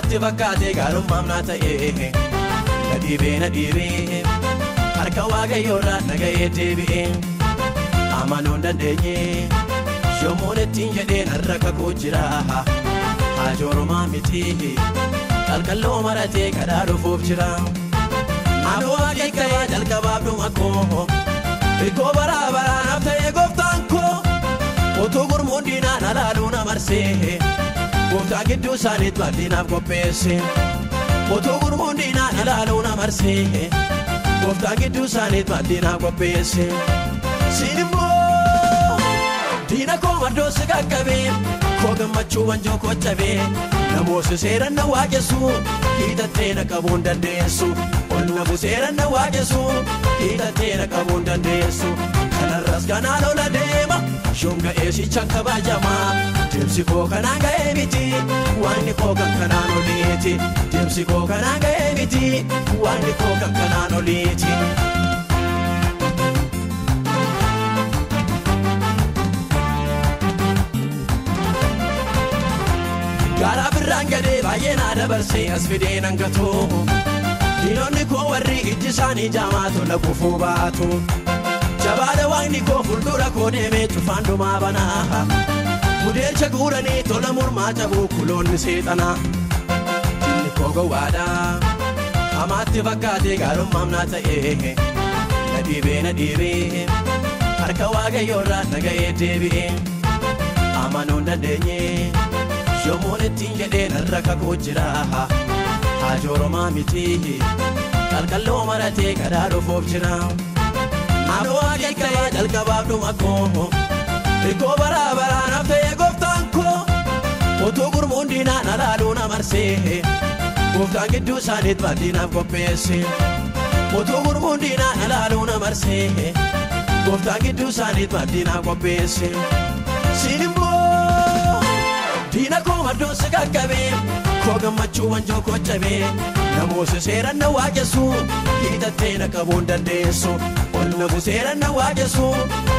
Amatti fakkaate gaarummaaf naa ta'e na dhiibee harka waaqayyoorraa nagahee deebi'ee amanuu hin dandeenye yommuun ittiin jedheen har'a kakuu jira haajoorumaa miti qalqalloo maratee kadhaa dhufuuf jira Anu waaqayyaa jalqabaaf dhuma koo Ikoo baraa baraanaaf ta'e gooftaan koo Otuu gurmuun diinaan alaaluu na marsee Gooftaa gidduu isaaniitti bal'inaaf qopheesse Otuu gurmuun diinaan alaaluu na marsee Gooftaa gidduu isaaniitti bal'inaaf qopheesse Siin immoo diina koo maddoo si qaqqabee Koo gammachuu wanjoo koo cabee Namoota seeran na waaqessu Hidhattee na qabuu hin dandeessu Onna buseeran na waaqessu Hidhattee na qabuu hin dandeessu Kanarras kanaan ola deema Yoom ga'ee sichaan kabajamaa Deemsi koo kanaan ga'ee miti Waanni koo kan kanaan oliiti Deemsi koo kanaan ga'ee miti Waanni koo kan kanaan oliiti Garaa birraan gadee baay'ee naa dabarsee as fidee nan gatoo Diinonni koo warri ijji isaanii jaamaatu na gufuu baatu Jabaadha waaqni koo fuuldura koo deemee cufaan dhumaa banaa Mudeelcha guuranii tola mormaa cabuu kuloonni seexanaa Diinni koo gowwaadha Hamaatti fakkaatee gaarummaaf naa ta'e Na dhiibee harka waaqayyoorraa nagahee deebi'ee amanuu hin dandeenye Yommuun ittiin jedheen har'a kakuu jira haajoorumaa miti qalqalloo maratee kadhaa dhufuuf jira Anu waaqayyaa jalqabaaf dhuma koo Ikoo baraa baraanaaf ta'e gooftaan koo Otuu gurmuun diinaan alaaluu na marsee Gooftaan gidduu isaaniitti bal'inaaf qopheesse Otuu gurmuun diinaan alaaluu na marsee Gooftaan gidduu isaaniitti bal'inaaf qopheesse Siin immoo Diina koo maddoo si qaqqabee Koo gammachuu wanjoo koo cabee Namoota seeran na waaqessu Hidhattee na qabuu hin dandeessu Onna buseeran na waaqessu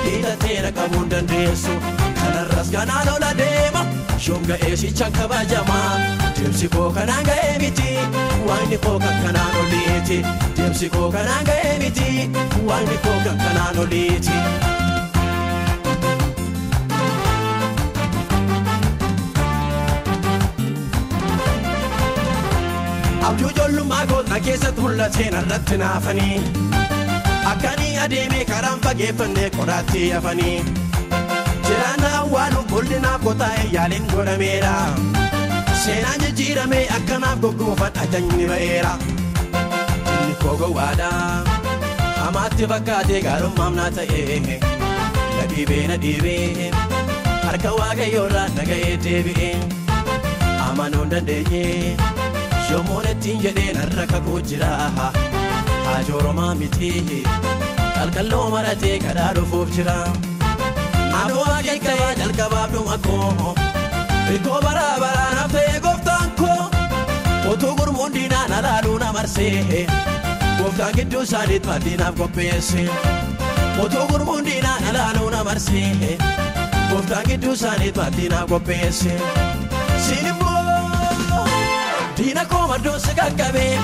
Hidhattee na qabuu hin dandeessu Kanarras kanaan ola deema Yoom ga'ee sichaan kabajamaa Deemsi koo kanaan ga'ee miti Waanni koo kan kanaan oliiti Deemsi koo kanaan ga'ee miti Waanni koo kan kanaan oliiti Abjuu ijoollummaa koota keessatti mul'ateen irratti naafanii Akkanii adeemee karaan fageeffannee qoraattii hafanii Jiraannaa awwaaluun bollinaaf qotaa'e yaaliin godhameera Seenaan jijjiiramee akkanaaf goggoofan ajajni ba'eera Inni koo gowwaadha Hamaatti fakkaatee gaarummaaf naa ta'e Na dhiibee harka waaqayyoorraa nagahee deebi'ee amanuu hin dandeenye Yommuun ittiin jedheen har'a kakuu jira haajoorumaa miti qalqalloo maratee kadhaa dhufuuf jira Anu waaqayyaa jalqabaaf dhuma koo Ikoo baraa baraanaaf ta'e gooftaan koo Otuu gurmuun diinaan alaaluu na marsee Gooftaan gidduu isaaniitti bal'inaaf qopheesse Otuu gurmuun diinaan alaaluu na marsee Gooftaan gidduu isaaniitti bal'inaaf qopheesse Siin immoo Diina koo maddoo si qaqqabee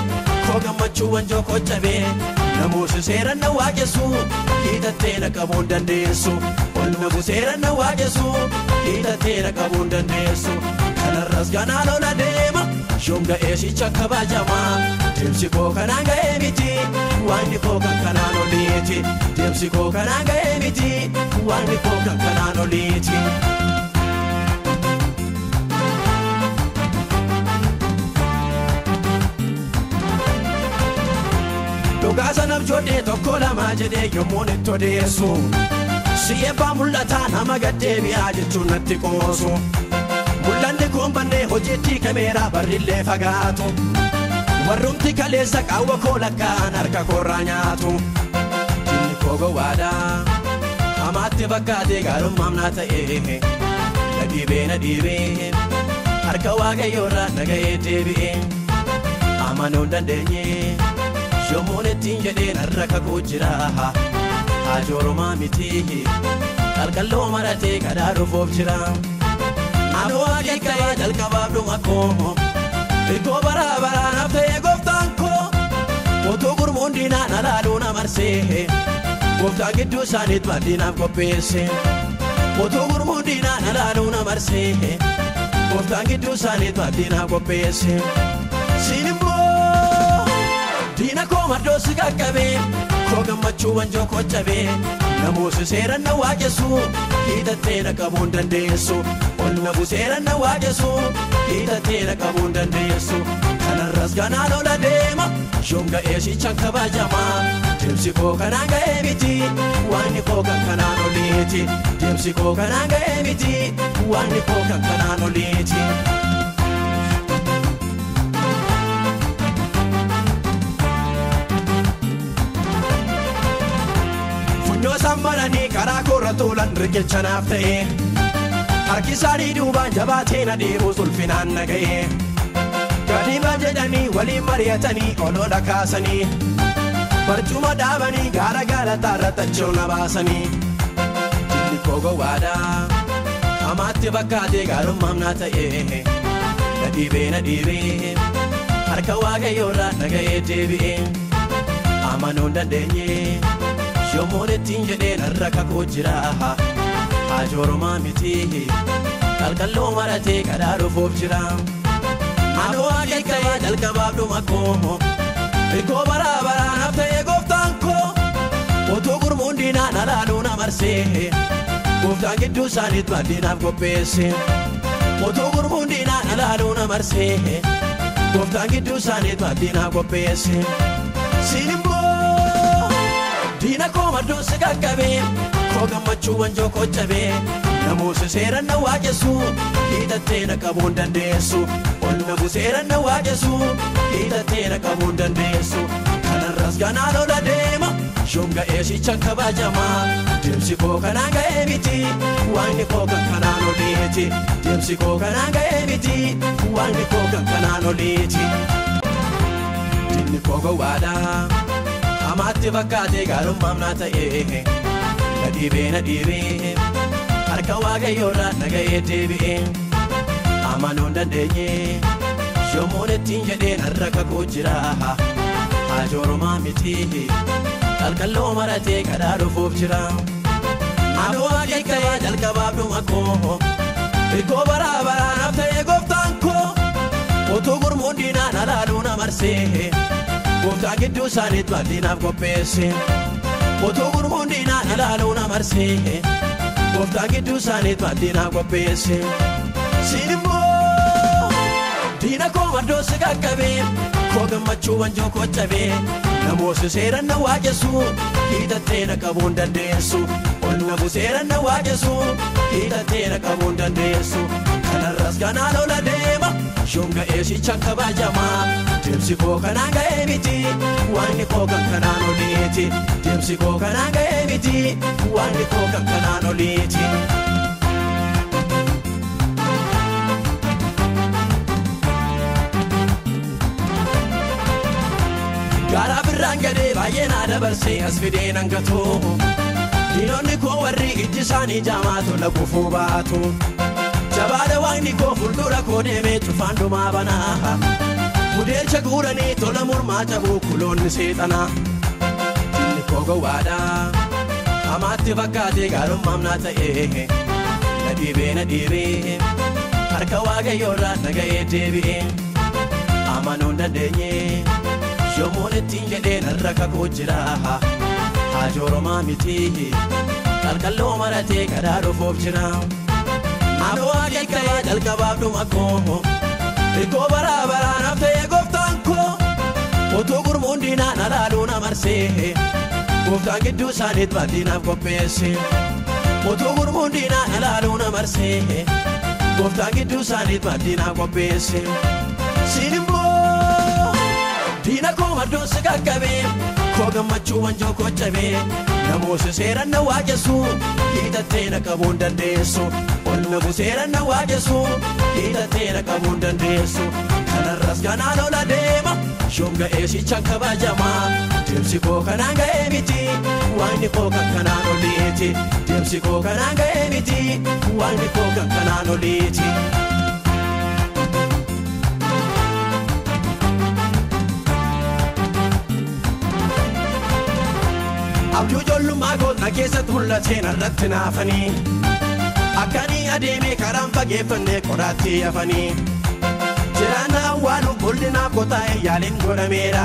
Koo gammachuu wanjoo koo cabee Namoota seeran na waaqessu Hidhattee na qabuu hin dandeessu Onna buseeran na waaqessu Hidhattee na qabuu hin dandeessu Kanarras kanaan ola deema Yoom ga'ee sichaan kabajamaa Deemsi koo kanaan ga'ee miti Waanni koo kan kanaan oliiti Deemsi koo kanaan ga'ee miti Waanni koo kan kanaan oliiti Dhugaasa naf joodhee tokko lamaa jedhee yommuun itti odeessu Si'eebbaa mul'ataa nama gaddeebi'aa jechuun natti qoosu Mul'anni kun bannee hojiitti kameeraa barrillee fagaatu Warrumti kaleessa qaawwa koo lakkaan harka koorraa nyaatu Diinni koo gowwaadha Hamaatti fakkaatee gaarummaaf naa ta'e Na dhiibee harka waaqayyoorraa nagahee deebi'ee amanuu hin dandeenye Yommuun ittiin jedheen har'a kakuu jira haajoorumaa miti qalqalloo maratee kadhaa dhufuuf jira Anu waaqayyaa jalqabaaf dhuma koo Iko bara bara nafte goftaan ko Oto gurmuun diinaan alaaluu na marsee Goftaan gidduu isaaniit baaddiinaaf qopheesse Oto gurmuun diinaan alaaluu na marsee Goftaan gidduu isaaniit baaddiinaaf qopheesse Siin immoo diina koo maddoo si qaqqabee Koo gammachuu wanjoo koo cabee Namoota seeran na waaqessu Hidhattee na qabuun dandeessu Ol na buseeran na waaqessu Hidhattee na qabuun dandeessu Kanarras ganaan ola deema Yoom ga'ee sichaan kabajamaa Deemsi koo kanaan ga'ee miti Waanni koo kan kanaan oliiti Deemsi koo kanaan ga'ee miti Waanni koo kan kanaan oliiti Funyoo sammaranii karaa koorra tuulan riqicha naaf ta'e Harki isaanii duubaan jabaatee na deemuus ulfinaan na ga'e Gadiima jedhanii waliin mari'atanii olola kaasanii Barcuma dhaabanii gaara gaalataa tachoo na baasanii Dilli koo gowwaadhaa hamaatti fakkaatee gaarummaam naa ta'e Na dhiibee harka waaqayyoorraa dhaga'ee deebi'ee Amanuun dandeenye Yommuun ittiin jedheen har'a kakuu jira Haajoorumaa miti qalqalloo maratee kadhaa dhufuuf jira Anoo akeeka'ee jalqabaaf dhuma koo Ikoo bara bara nafta'ee goftaan koo Otuu gurmuun diinaan alaaluu na marsee Goftaan gidduu isaaniit baaddiinaaf qopheesse Otuu gurmuun diinaan alaaluu na marsee Goftaan gidduu isaaniit baaddiinaaf qopheesse Siin immoo diina koo maddoo si qaqqabee Koo gammachuu wanjoo koo cabee Namoota seeran na waaqessu Hidhattee na qabuun dandeessu Ol na buseeran na waaqessu Hidhattee na qabuun dandeessu Kanarras ganaan ola deema Yoom ga'ee sichaan kabajamaa Deemsi koo kanaan ga'ee miti Waanni koo kan kanaan oliiti Deemsi koo kanaan ga'ee miti Waanni koo kan kanaan oliiti Dilli koo gowwaadhaa hamaatti fakkaatee gaarummaam naa ta'e Na dhiibee harka waaqayyoorraa dhaga'ee deebi'ee Amanuun dandeenye Yommuun ittiin jedheen har'a kakuu jira Haajoorumaa miti qalqalloo maratee kadhaa dhufuuf jira Anoo akeeka'ee jalqabaaf dhuma koo Ikoo bara bara nafta'ee goftaan koo Otuu gurmuun diinaan alaaluu na marsee Goftaan gidduu isaaniit baaddiinaaf qopheesse Otuu gurmuun diinaan alaaluu na marsee Goftaan gidduu isaaniit baaddiinaaf qopheesse Siin immoo diina koo maddoo si qaqqabee Koo gammachuu wanjoo koo cabee Namoota seeran na waaqessu Hidhattee na qabuun dandeessu Ol na buseeran na waaqessu Hidhattee na qabuun dandeessu Kanarras ganaan ola deema Yoom ga'ee sichaan kabajamaa Deemsi koo kanaan ga'ee miti Waanni koo kan kanaan oliiti Deemsi koo kanaan ga'ee miti Waanni koo kan kanaan oliiti Garaa birraan gadee baay'ee naa dabarsee as fidee nan gatoo Diinonni koo warri ijji isaanii jaamaa tola gufuu baatu Jabaadha waaqni koo fuuldura koo deemee cufaan dhumaa banaa Mudeelcha guuranii tola mormaa cabuu kuloonni seexanaa Dilli koo gowwaadhaa hamaatti fakkaatee gaarummaam naa ta'e Na dhiibee harka waaqayyoorraa dhaga'ee deebi'ee Amanuun dandeenye Yommuun ittiin jedheen har'a kakuu jira Haajoorumaa miti qalqalloo maratee kadhaa dhufuuf jira Anoo akeeka'ee jalqabaaf dhuma koo Ikoo bara bara nafta'ee goftaan koo Otuu gurmuun diinaan alaaluu na marsee Goftaan gidduu isaaniit baaddiinaaf qopheesse Otuu gurmuun diinaan alaaluu na marsee Goftaan gidduu isaaniit baaddiinaaf qopheesse Siin immoo diina koo maddoo si qaqqabee Koo gammachuu wanjoo koo cabee Namoota seeran na waaqessu Hidhattee na qabuun dandeessu Ol na buseeran na waaqessu Hidhattee na qabuun dandeessu Kanarras ganaan ola deema Yoom ga'ee sichaan kabajamaa Deemsi koo kanaan ga'ee miti Waanni koo kan kanaan oliiti Deemsi koo kanaan ga'ee miti Waanni koo kan kanaan oliiti gootna keessatti mul'ateen irratti naafanii akkanii adeemee karaan fageeffannee qoraatti hafanii jiraannaa waaluun boldinaaf qotaa'e yaaliin godhameera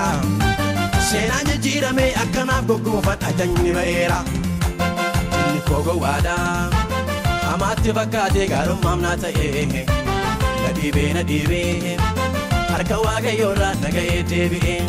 seenaan jijjiiramee akkanaaf goggoofan ajajni ba'eera inni koo gowwaadha amaatti fakkaatee gaarummaam naa ta'e na dhiibee harka waaqayyoorraa naga'ee deebi'ee.